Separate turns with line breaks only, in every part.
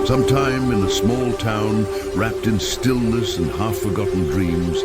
Sometime in a small town, wrapped in stillness and half-forgotten dreams,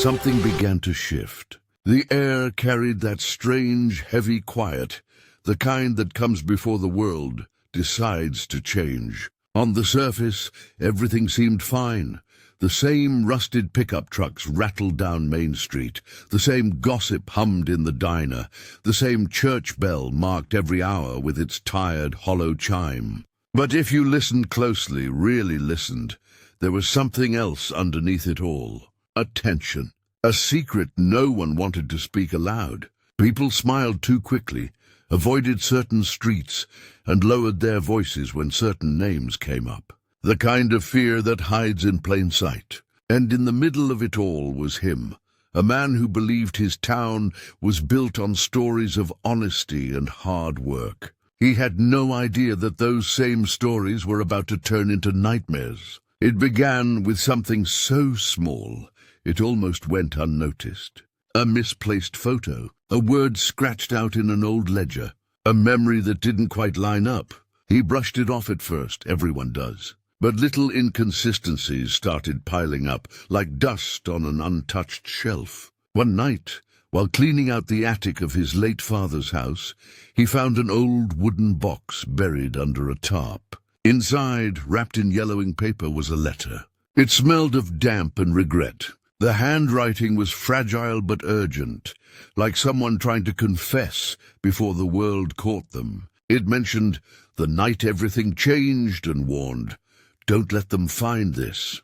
something began to shift. The air carried that strange, heavy quiet, the kind that comes before the world decides to change. On the surface, everything seemed fine. The same rusted pickup trucks rattled down Main Street. The same gossip hummed in the diner. The same church bell marked every hour with its tired, hollow chime. But if you listened closely, really listened, there was something else underneath it all. A tension. A secret no one wanted to speak aloud. People smiled too quickly, avoided certain streets, and lowered their voices when certain names came up. The kind of fear that hides in plain sight. And in the middle of it all was him, a man who believed his town was built on stories of honesty and hard work. He had no idea that those same stories were about to turn into nightmares. It began with something so small, it almost went unnoticed. A misplaced photo, a word scratched out in an old ledger, a memory that didn't quite line up. He brushed it off at first, everyone does. But little inconsistencies started piling up, like dust on an untouched shelf. One night, while cleaning out the attic of his late father's house, he found an old wooden box buried under a tarp. Inside, wrapped in yellowing paper, was a letter. It smelled of damp and regret. The handwriting was fragile but urgent, like someone trying to confess before the world caught them. It mentioned the night everything changed and warned, "Don't let them find this."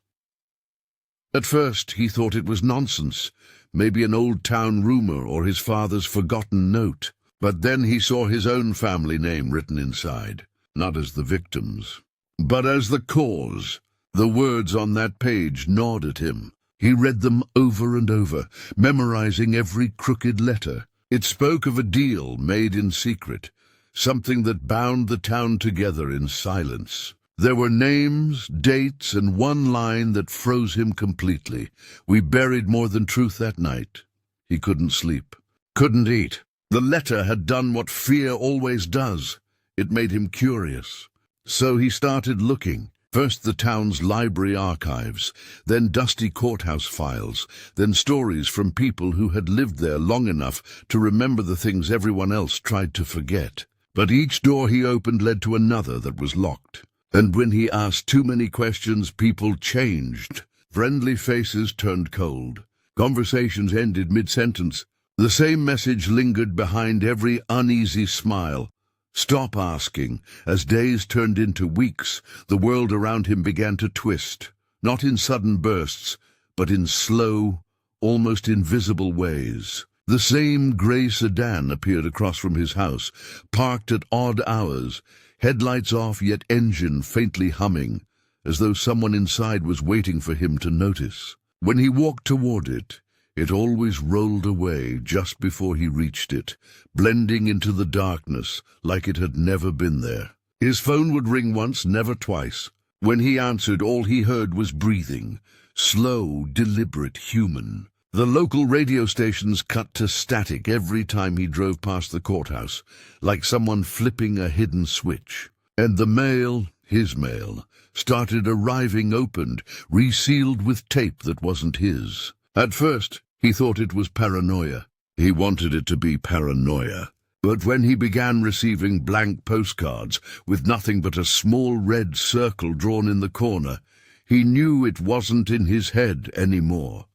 At first, he thought it was nonsense, maybe an old town rumor or his father's forgotten note. But then he saw his own family name written inside, not as the victims, but as the cause. The words on that page gnawed at him. He read them over and over, memorizing every crooked letter. It spoke of a deal made in secret, something that bound the town together in silence. There were names, dates, and one line that froze him completely. "We buried more than truth that night." He couldn't sleep, couldn't eat. The letter had done what fear always does. It made him curious. So he started looking. First the town's library archives, then dusty courthouse files, then stories from people who had lived there long enough to remember the things everyone else tried to forget. But each door he opened led to another that was locked. And when he asked too many questions, people changed. Friendly faces turned cold. Conversations ended mid-sentence. The same message lingered behind every uneasy smile. Stop asking. As days turned into weeks, the world around him began to twist, not in sudden bursts, but in slow, almost invisible ways. The same grey sedan appeared across from his house, parked at odd hours, headlights off yet engine faintly humming, as though someone inside was waiting for him to notice. When he walked toward it, it always rolled away just before he reached it, blending into the darkness like it had never been there. His phone would ring once, never twice. When he answered, all he heard was breathing, slow, deliberate, human. The local radio stations cut to static every time he drove past the courthouse, like someone flipping a hidden switch. And the mail, his mail, started arriving opened, resealed with tape that wasn't his. At first, he thought it was paranoia. He wanted it to be paranoia. But when he began receiving blank postcards with nothing but a small red circle drawn in the corner, he knew it wasn't in his head anymore.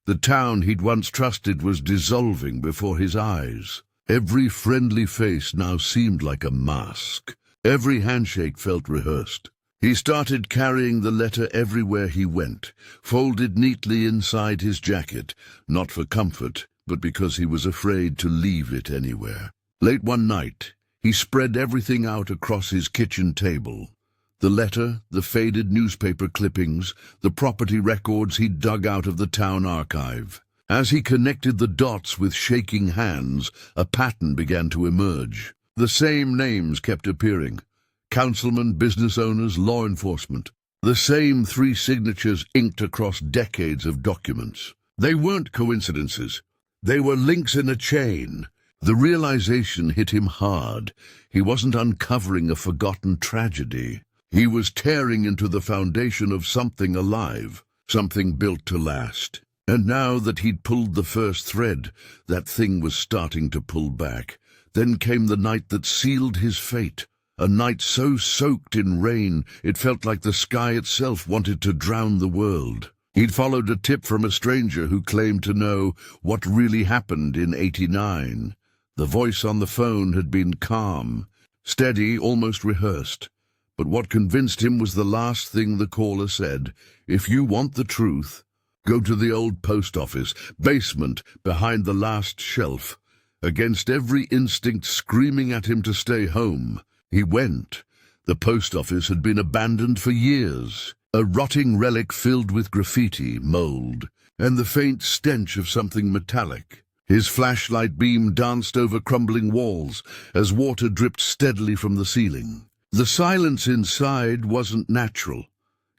The town he'd once trusted was dissolving before his eyes. Every friendly face now seemed like a mask. Every handshake felt rehearsed. He started carrying the letter everywhere he went, folded neatly inside his jacket, not for comfort, but because he was afraid to leave it anywhere. Late one night, he spread everything out across his kitchen table. The letter, the faded newspaper clippings, the property records he'd dug out of the town archive. As he connected the dots with shaking hands, a pattern began to emerge. The same names kept appearing. Councilmen, business owners, law enforcement. The same 3 signatures inked across decades of documents. They weren't coincidences. They were links in a chain. The realization hit him hard. He wasn't uncovering a forgotten tragedy. He was tearing into the foundation of something alive, something built to last. And now that he'd pulled the first thread, that thing was starting to pull back. Then came the night that sealed his fate. A night so soaked in rain, it felt like the sky itself wanted to drown the world. He'd followed a tip from a stranger who claimed to know what really happened in '89. The voice on the phone had been calm, steady, almost rehearsed. But what convinced him was the last thing the caller said. If you want the truth, go to the old post office, basement, behind the last shelf. Against every instinct screaming at him to stay home, he went. The post office had been abandoned for years, a rotting relic filled with graffiti, mold, and the faint stench of something metallic. His flashlight beam danced over crumbling walls as water dripped steadily from the ceiling. The silence inside wasn't natural.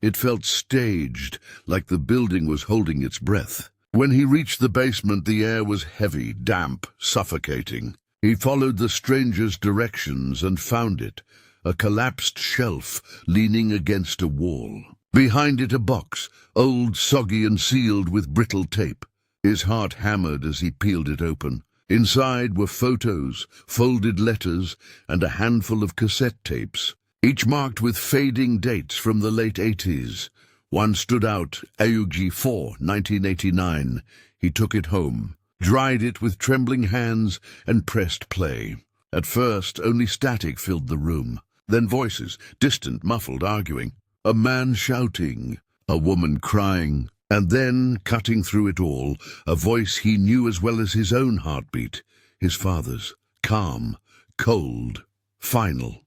It felt staged, like the building was holding its breath. When he reached the basement, the air was heavy, damp, suffocating. He followed the stranger's directions and found it, a collapsed shelf leaning against a wall. Behind it a box, old, soggy and sealed with brittle tape. His heart hammered as he peeled it open. Inside were photos, folded letters, and a handful of cassette tapes, each marked with fading dates from the late '80s. One stood out, Ayugi 4, 1989. He took it home, dried it with trembling hands, and pressed play. At first, only static filled the room. Then voices, distant, muffled, arguing. A man shouting, a woman crying. And then, cutting through it all, a voice he knew as well as his own heartbeat, his father's, calm, cold, final.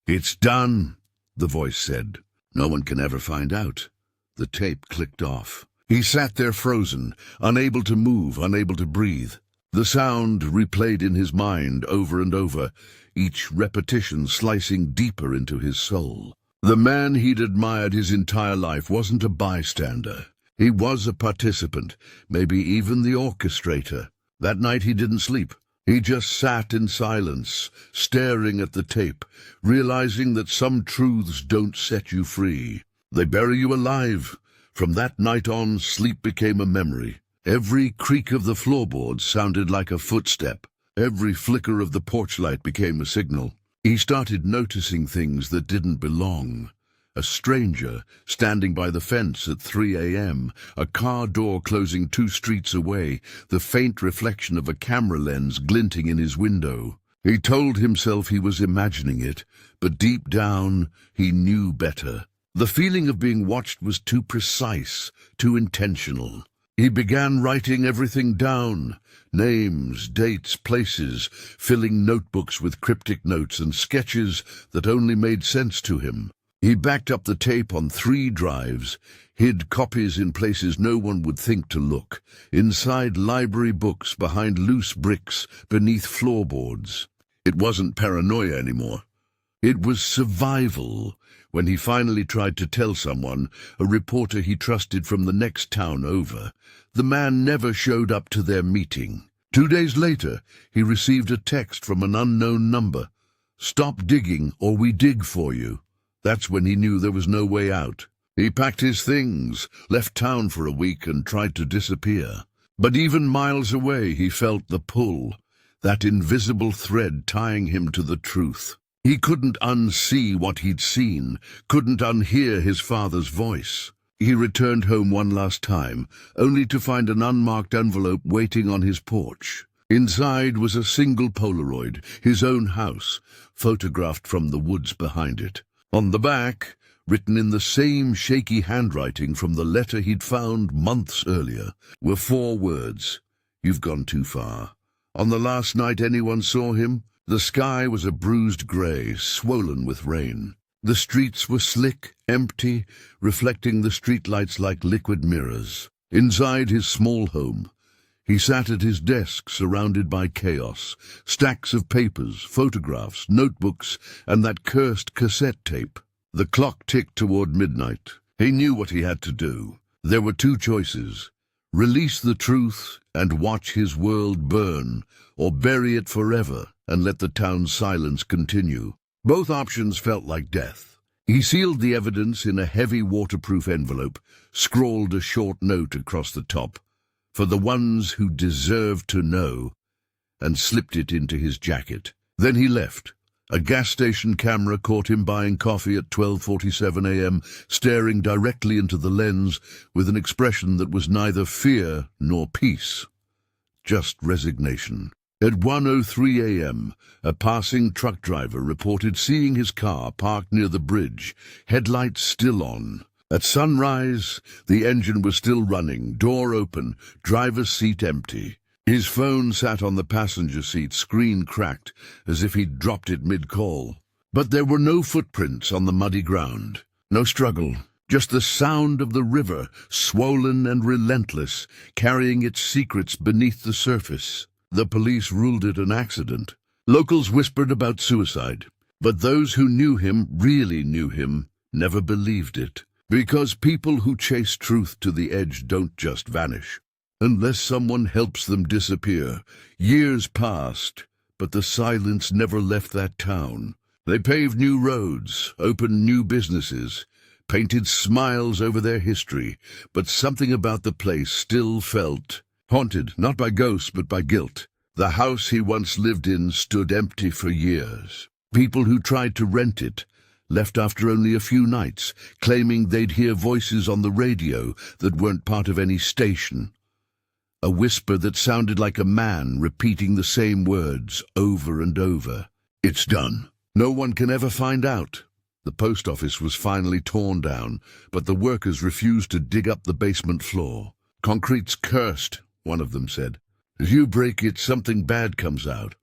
It's done, the voice said. No one can ever find out. The tape clicked off. He sat there frozen, unable to move, unable to breathe. The sound replayed in his mind over and over, each repetition slicing deeper into his soul. The man he'd admired his entire life wasn't a bystander. He was a participant, maybe even the orchestrator. That night he didn't sleep. He just sat in silence, staring at the tape, realizing that some truths don't set you free. They bury you alive. From that night on, sleep became a memory. Every creak of the floorboards sounded like a footstep. Every flicker of the porch light became a signal. He started noticing things that didn't belong. A stranger standing by the fence at 3 a.m., a car door closing 2 streets away, the faint reflection of a camera lens glinting in his window. He told himself he was imagining it, but deep down he knew better. The feeling of being watched was too precise, too intentional. He began writing everything down. Names, dates, places, filling notebooks with cryptic notes and sketches that only made sense to him. He backed up the tape on 3 drives, hid copies in places no one would think to look, inside library books, behind loose bricks, beneath floorboards. It wasn't paranoia anymore. It was survival. When he finally tried to tell someone, a reporter he trusted from the next town over, the man never showed up to their meeting. 2 days later, he received a text from an unknown number. "Stop digging or we dig for you." That's when he knew there was no way out. He packed his things, left town for a week and tried to disappear. But even miles away he felt the pull, that invisible thread tying him to the truth. He couldn't unsee what he'd seen, couldn't unhear his father's voice. He returned home one last time, only to find an unmarked envelope waiting on his porch. Inside was a single Polaroid, his own house, photographed from the woods behind it. On the back, written in the same shaky handwriting from the letter he'd found months earlier, were 4 words. "You've gone too far." On the last night anyone saw him, the sky was a bruised grey, swollen with rain. The streets were slick, empty, reflecting the streetlights like liquid mirrors. Inside his small home, he sat at his desk surrounded by chaos, stacks of papers, photographs, notebooks, and that cursed cassette tape. The clock ticked toward midnight. He knew what he had to do. There were 2 choices: release the truth and watch his world burn, or bury it forever and let the town's silence continue. Both options felt like death. He sealed the evidence in a heavy waterproof envelope, scrawled a short note across the top, "For the ones who deserve to know," and slipped it into his jacket. Then he left. A gas station camera caught him buying coffee at 12:47 a.m., staring directly into the lens with an expression that was neither fear nor peace, just resignation. At 1:03 a.m., a passing truck driver reported seeing his car parked near the bridge, headlights still on. At sunrise, the engine was still running, door open, driver's seat empty. His phone sat on the passenger seat, screen cracked, as if he'd dropped it mid-call. But there were no footprints on the muddy ground. No struggle, just the sound of the river, swollen and relentless, carrying its secrets beneath the surface. The police ruled it an accident. Locals whispered about suicide, but those who knew him, really knew him, never believed it. Because people who chase truth to the edge don't just vanish. Unless someone helps them disappear. Years passed, but the silence never left that town. They paved new roads, opened new businesses, painted smiles over their history, but something about the place still felt haunted, not by ghosts but by guilt. The house he once lived in stood empty for years. People who tried to rent it left after only a few nights, claiming they'd hear voices on the radio that weren't part of any station. A whisper that sounded like a man repeating the same words over and over. "It's done. No one can ever find out." The post office was finally torn down, but the workers refused to dig up the basement floor. "Concrete's cursed," one of them said. "If you break it, something bad comes out."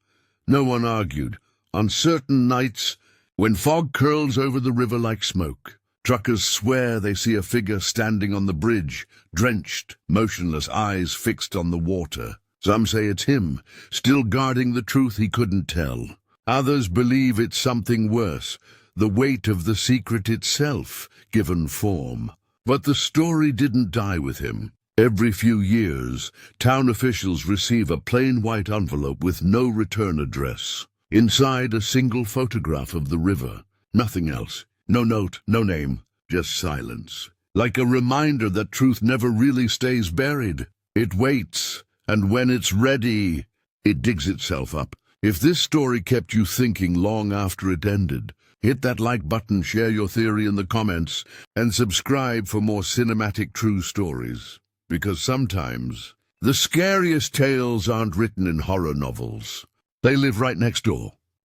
No one argued. On certain nights, when fog curls over the river like smoke, truckers swear they see a figure standing on the bridge, drenched, motionless, eyes fixed on the water. Some say it's him, still guarding the truth he couldn't tell. Others believe it's something worse, the weight of the secret itself, given form. But the story didn't die with him. Every few years, town officials receive a plain white envelope with no return address. Inside, a single photograph of the river. Nothing else. No note, no name, just silence. Like a reminder that truth never really stays buried. It waits, and when it's ready, it digs itself up. If this story kept you thinking long after it ended, hit that like button, share your theory in the comments, and subscribe for more cinematic true stories. Because sometimes, the scariest tales aren't written in horror novels. They live right next door.